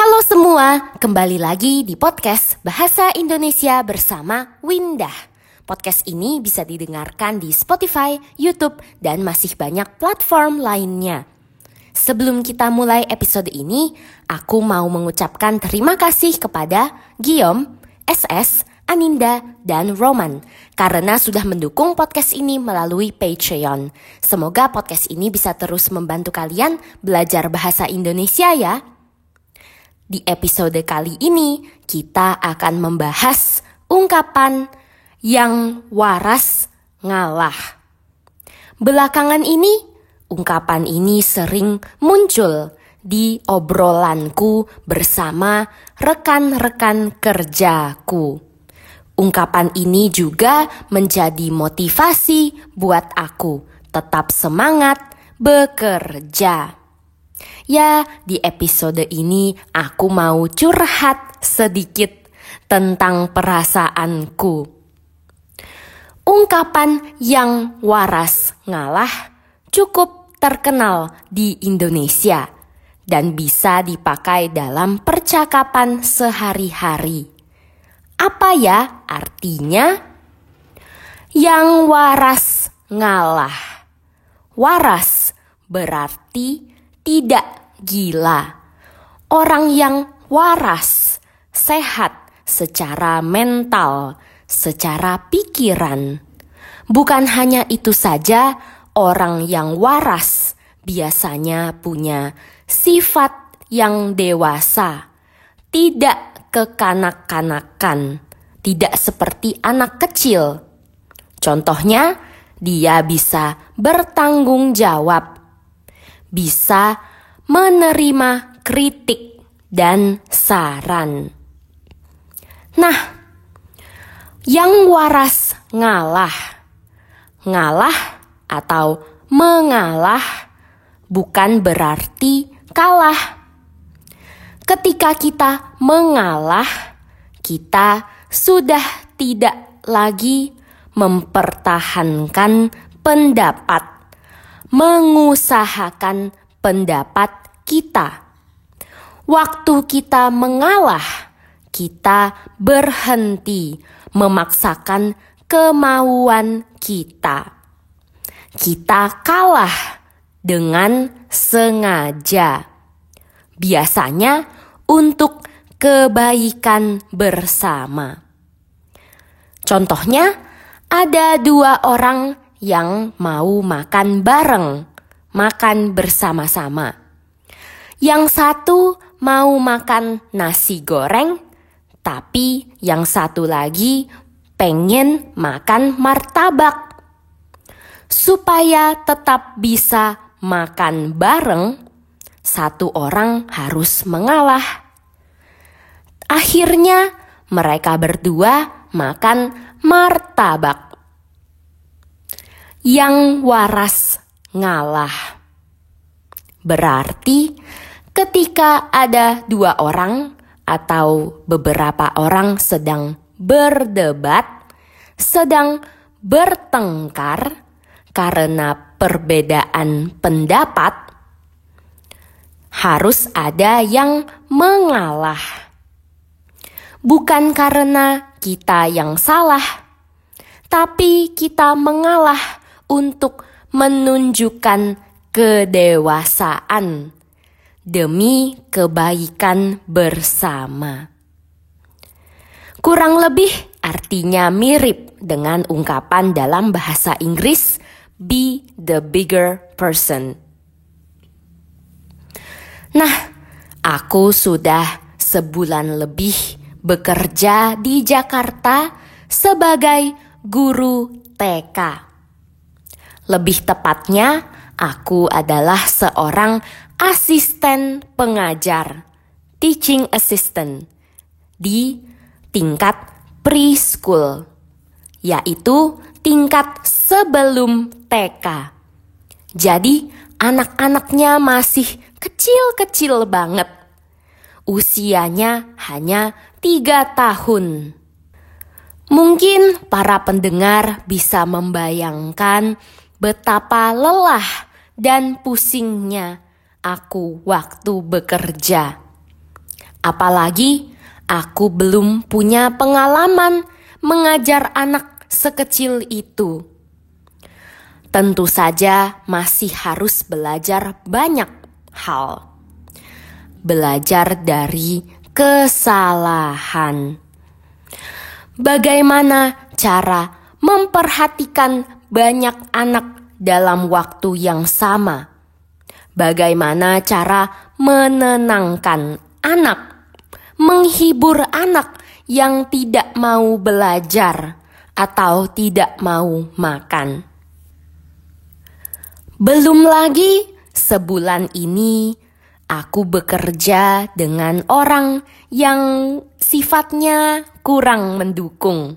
Halo semua, kembali lagi di podcast Bahasa Indonesia bersama Windah. Podcast ini bisa didengarkan di Spotify, YouTube, dan masih banyak platform lainnya. Sebelum kita mulai episode ini, aku mau mengucapkan terima kasih kepada Guillaume, SS, Aninda, dan Roman karena sudah mendukung podcast ini melalui Patreon. Semoga podcast ini bisa terus membantu kalian belajar bahasa Indonesia ya. Di episode kali ini, kita akan membahas ungkapan yang waras ngalah. Belakangan ini, ungkapan ini sering muncul di obrolanku bersama rekan-rekan kerjaku. Ungkapan ini juga menjadi motivasi buat aku tetap semangat bekerja. Ya, di episode ini aku mau curhat sedikit tentang perasaanku. Ungkapan yang waras ngalah cukup terkenal di Indonesia dan bisa dipakai dalam percakapan sehari-hari. Apa ya artinya? Yang waras ngalah. Waras berarti tidak gila. Orang yang waras, sehat secara mental, secara pikiran. Bukan hanya itu saja, orang yang waras biasanya punya sifat yang dewasa, tidak kekanak-kanakan, tidak seperti anak kecil. Contohnya, dia bisa bertanggung jawab, bisa menerima kritik dan saran. Nah, yang waras ngalah. Ngalah atau mengalah bukan berarti kalah. Ketika kita mengalah, kita sudah tidak lagi mempertahankan pendapat, mengusahakan pendapat kita. Waktu kita mengalah, kita berhenti memaksakan kemauan kita. Kita kalah dengan sengaja. Biasanya untuk kebaikan bersama. Contohnya, ada dua orang yang mau makan bareng, makan bersama-sama. Yang satu mau makan nasi goreng, tapi yang satu lagi pengen makan martabak. Supaya tetap bisa makan bareng, satu orang harus mengalah. Akhirnya mereka berdua makan martabak. Yang waras ngalah. Berarti ketika ada dua orang atau beberapa orang sedang berdebat, sedang bertengkar karena perbedaan pendapat, harus ada yang mengalah. Bukan karena kita yang salah, tapi kita mengalah untuk menunjukkan kedewasaan demi kebaikan bersama. Kurang lebih artinya mirip dengan ungkapan dalam bahasa Inggris be the bigger person. Nah, aku sudah sebulan lebih bekerja di Jakarta sebagai guru TK. Lebih tepatnya, aku adalah seorang asisten pengajar, teaching assistant, di tingkat preschool, yaitu tingkat sebelum TK. Jadi, anak-anaknya masih kecil-kecil banget. Usianya hanya 3 tahun. Mungkin para pendengar bisa membayangkan betapa lelah dan pusingnya aku waktu bekerja. Apalagi aku belum punya pengalaman mengajar anak sekecil itu. Tentu saja masih harus belajar banyak hal. Belajar dari kesalahan. Bagaimana cara memperhatikan banyak anak dalam waktu yang sama? Bagaimana cara menenangkan anak? Menghibur anak yang tidak mau belajar atau tidak mau makan. Belum lagi sebulan ini aku bekerja dengan orang yang sifatnya kurang mendukung.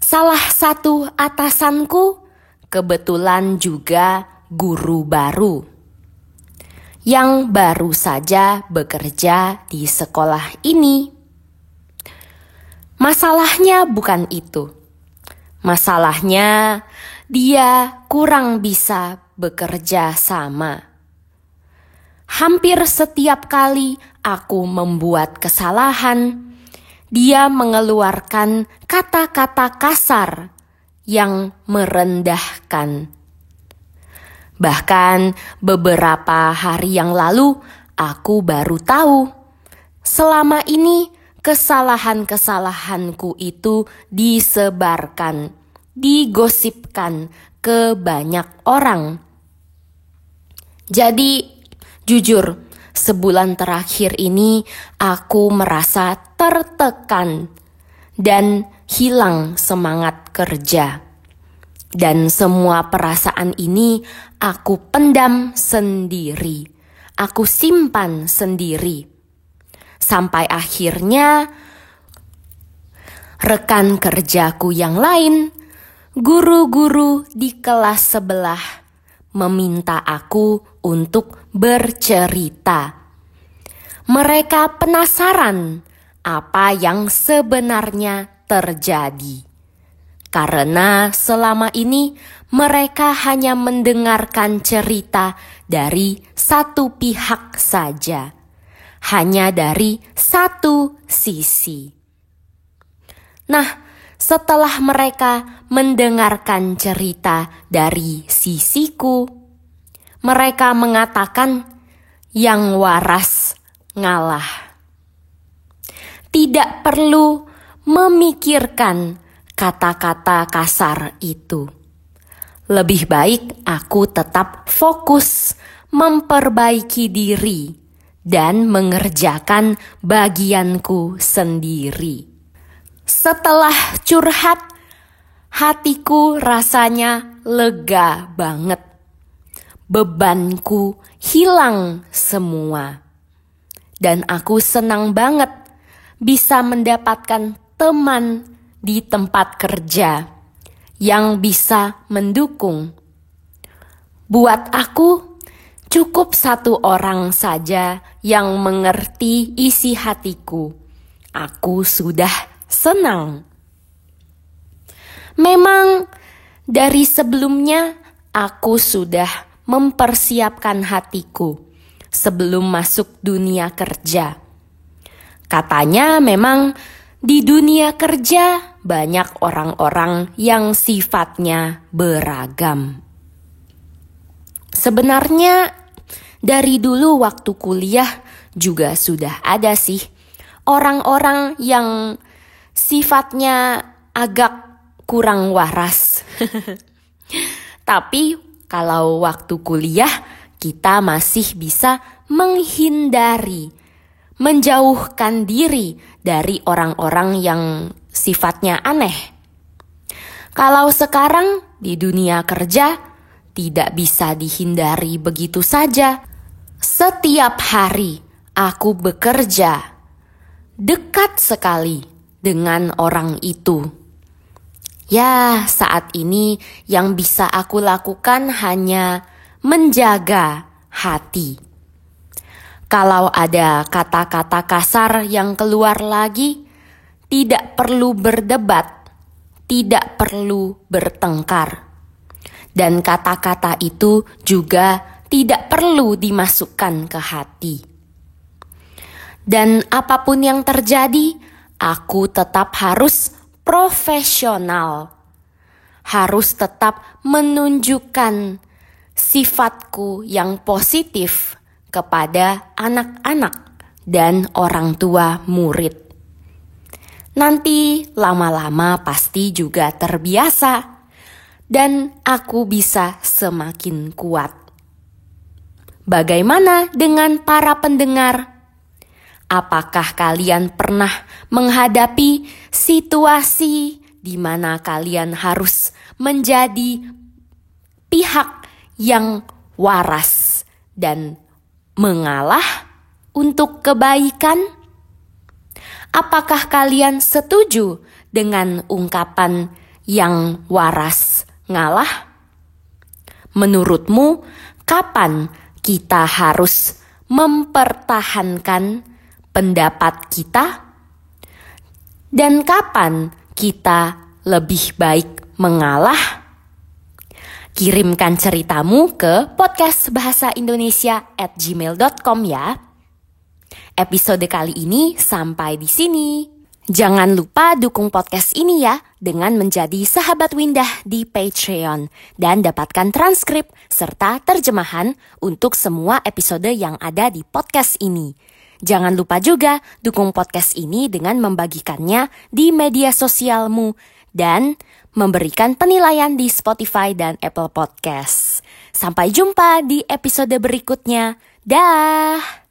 Salah satu atasanku kebetulan juga guru baru yang baru saja bekerja di sekolah ini. Masalahnya bukan itu. Masalahnya dia kurang bisa bekerja sama. Hampir setiap kali aku membuat kesalahan, dia mengeluarkan kata-kata kasar yang merendahkan. Bahkan beberapa hari yang lalu aku baru tahu selama ini kesalahan-kesalahanku itu disebarkan, digosipkan ke banyak orang. Jadi jujur, sebulan terakhir ini aku merasa tertekan dan hilang semangat kerja. Dan semua perasaan ini aku pendam sendiri. Aku simpan sendiri. Sampai akhirnya rekan kerjaku yang lain, guru-guru di kelas sebelah, meminta aku untuk bercerita. Mereka penasaran apa yang sebenarnya terjadi. Karena selama ini mereka hanya mendengarkan cerita dari satu pihak saja, hanya dari satu sisi. Nah, setelah mereka mendengarkan cerita dari sisiku, mereka mengatakan yang waras ngalah. Tidak perlu memikirkan kata-kata kasar itu. Lebih baik aku tetap fokus memperbaiki diri dan mengerjakan bagianku sendiri. Setelah curhat, hatiku rasanya lega banget. Bebanku hilang semua. Dan aku senang banget bisa mendapatkan teman di tempat kerja yang bisa mendukung. Buat aku, cukup satu orang saja yang mengerti isi hatiku. Aku sudah senang. Memang dari sebelumnya aku sudah mempersiapkan hatiku sebelum masuk dunia kerja. Katanya memang di dunia kerja banyak orang-orang yang sifatnya beragam. Sebenarnya dari dulu waktu kuliah juga sudah ada sih orang-orang yang sifatnya agak kurang waras. Tapi kalau waktu kuliah kita masih bisa menghindari, menjauhkan diri dari orang-orang yang sifatnya aneh. Kalau sekarang di dunia kerja tidak bisa dihindari begitu saja. Setiap hari aku bekerja dekat sekali dengan orang itu. Ya, saat ini yang bisa aku lakukan hanya menjaga hati. Kalau ada kata-kata kasar yang keluar lagi, tidak perlu berdebat, tidak perlu bertengkar. Dan kata-kata itu juga tidak perlu dimasukkan ke hati. Dan apapun yang terjadi, aku tetap harus profesional. Harus tetap menunjukkan sifatku yang positif kepada anak-anak dan orang tua murid. Nanti lama-lama pasti juga terbiasa dan aku bisa semakin kuat. Bagaimana dengan para pendengar? Apakah kalian pernah menghadapi situasi di mana kalian harus menjadi pihak yang waras dan mengalah untuk kebaikan? Apakah kalian setuju dengan ungkapan yang waras ngalah? Menurutmu, kapan kita harus mempertahankan pendapat kita? Dan kapan kita lebih baik mengalah? Kirimkan ceritamu ke podcastbahasaindonesia@gmail.com ya. Episode kali ini sampai di sini. Jangan lupa dukung podcast ini ya dengan menjadi sahabat Windah di Patreon dan dapatkan transkrip serta terjemahan untuk semua episode yang ada di podcast ini. Jangan lupa juga dukung podcast ini dengan membagikannya di media sosialmu dan memberikan penilaian di Spotify dan Apple Podcast. Sampai jumpa di episode berikutnya. Dah.